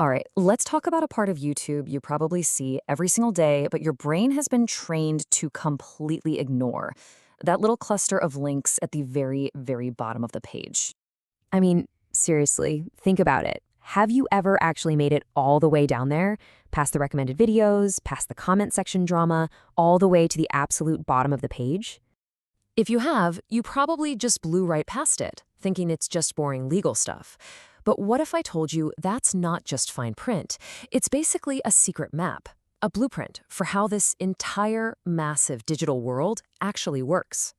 All right, let's talk about a part of YouTube you probably see every single day, but your brain has been trained to completely ignore. That little cluster of links at the very, very bottom of the page. I mean, seriously, think about it. Have you ever actually made it all the way down there, past the recommended videos, past the comment section drama, all the way to the absolute bottom of the page? If you have, you probably just blew right past it, thinking it's just boring legal stuff. But what if I told you that's not just fine print? It's basically a secret map, a blueprint for how this entire massive digital world actually works.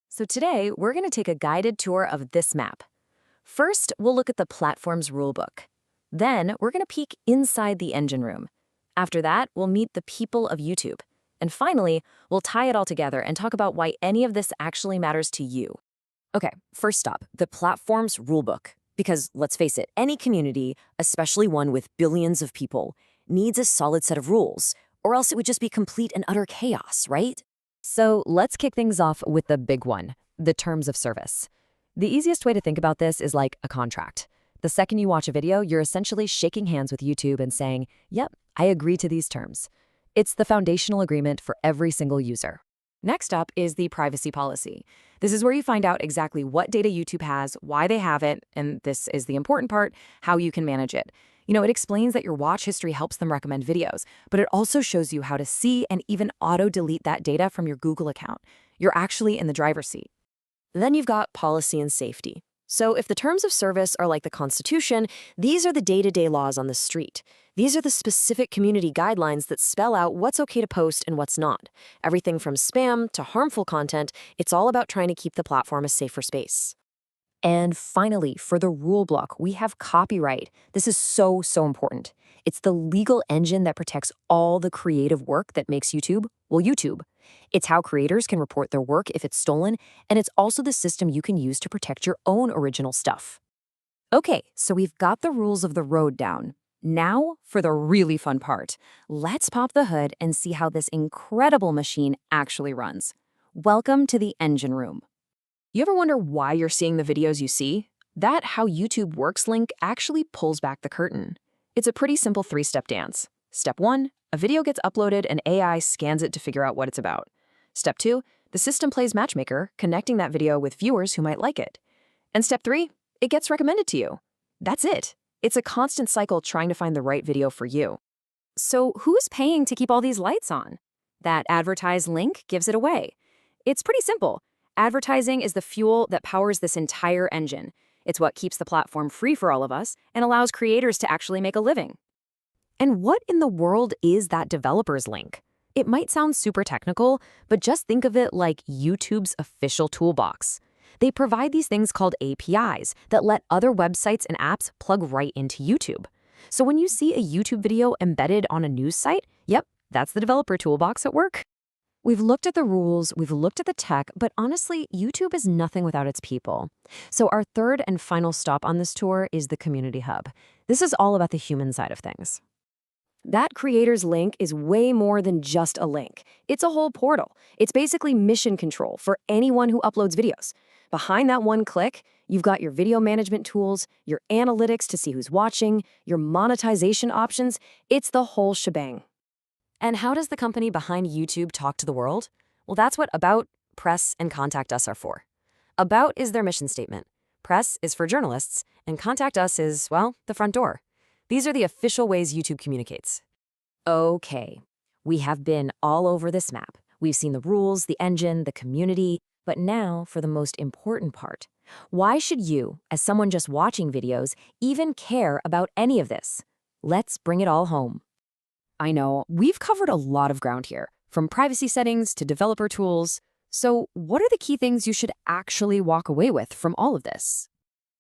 So today, we're going to take a guided tour of this map. First, we'll look at the platform's rulebook. Then, we're going to peek inside the engine room. After that, we'll meet the people of YouTube. And finally, we'll tie it all together and talk about why any of this actually matters to you. Okay, first stop, the platform's rulebook. Because let's face it, any community, especially one with billions of people, needs a solid set of rules, or else it would just be complete and utter chaos, right? So let's kick things off with the big one, the terms of service. The easiest way to think about this is like a contract. The second you watch a video, you're essentially shaking hands with YouTube and saying, yep, I agree to these terms. It's the foundational agreement for every single user. Next up is the privacy policy. This is where you find out exactly what data YouTube has, why they have it, and this is the important part, how you can manage it. It explains that your watch history helps them recommend videos, but it also shows you how to see and even auto-delete that data from your Google account. You're actually in the driver's seat. Then you've got policy and safety. So if the terms of service are like the Constitution, these are the day-to-day laws on the street. These are the specific community guidelines that spell out what's okay to post and what's not. Everything from spam to harmful content, it's all about trying to keep the platform a safer space. And finally, for the rule block, we have copyright. This is so important. It's the legal engine that protects all the creative work that makes YouTube, well, YouTube. It's how creators can report their work if it's stolen, and it's also the system you can use to protect your own original stuff. Okay, so we've got the rules of the road down. Now for the really fun part. Let's pop the hood and see how this incredible machine actually runs. Welcome to the engine room. You ever wonder why you're seeing the videos you see? That How YouTube Works link actually pulls back the curtain. It's a pretty simple three-step dance. Step 1, a video gets uploaded and AI scans it to figure out what it's about. Step 2, the system plays matchmaker, connecting that video with viewers who might like it. And step 3, it gets recommended to you. That's it. It's a constant cycle trying to find the right video for you. So who's paying to keep all these lights on? That advertised link gives it away. It's pretty simple. Advertising is the fuel that powers this entire engine. It's what keeps the platform free for all of us and allows creators to actually make a living. And what in the world is that developer's link? It might sound super technical, but just think of it like YouTube's official toolbox. They provide these things called APIs that let other websites and apps plug right into YouTube. So when you see a YouTube video embedded on a news site, yep, that's the developer toolbox at work. We've looked at the rules, we've looked at the tech, but honestly, YouTube is nothing without its people. So our third and final stop on this tour is the Community Hub. This is all about the human side of things. That creator's link is way more than just a link. It's a whole portal. It's basically mission control for anyone who uploads videos. Behind that one click, you've got your video management tools, your analytics to see who's watching, your monetization options. It's the whole shebang. And how does the company behind YouTube talk to the world? Well, that's what About, Press, and Contact Us are for. About is their mission statement. Press is for journalists, and Contact Us is, well, the front door. These are the official ways YouTube communicates. Okay, we have been all over this map. We've seen the rules, the engine, the community, but now for the most important part. Why should you, as someone just watching videos, even care about any of this? Let's bring it all home. I know, we've covered a lot of ground here, from privacy settings to developer tools. So what are the key things you should actually walk away with from all of this?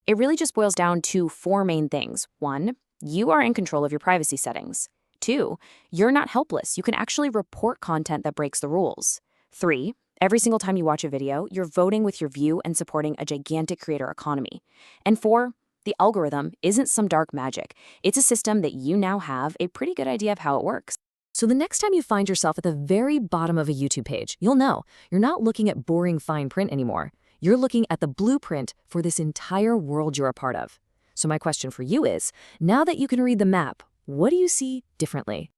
It really just boils down to 4 main things. 1, you are in control of your privacy settings. 2, you're not helpless. You can actually report content that breaks the rules. 3, every single time you watch a video, you're voting with your view and supporting a gigantic creator economy. And 4, the algorithm isn't some dark magic. It's a system that you now have a pretty good idea of how it works. So the next time you find yourself at the very bottom of a YouTube page, you'll know you're not looking at boring fine print anymore. You're looking at the blueprint for this entire world you're a part of. So my question for you is, now that you can read the map, what do you see differently?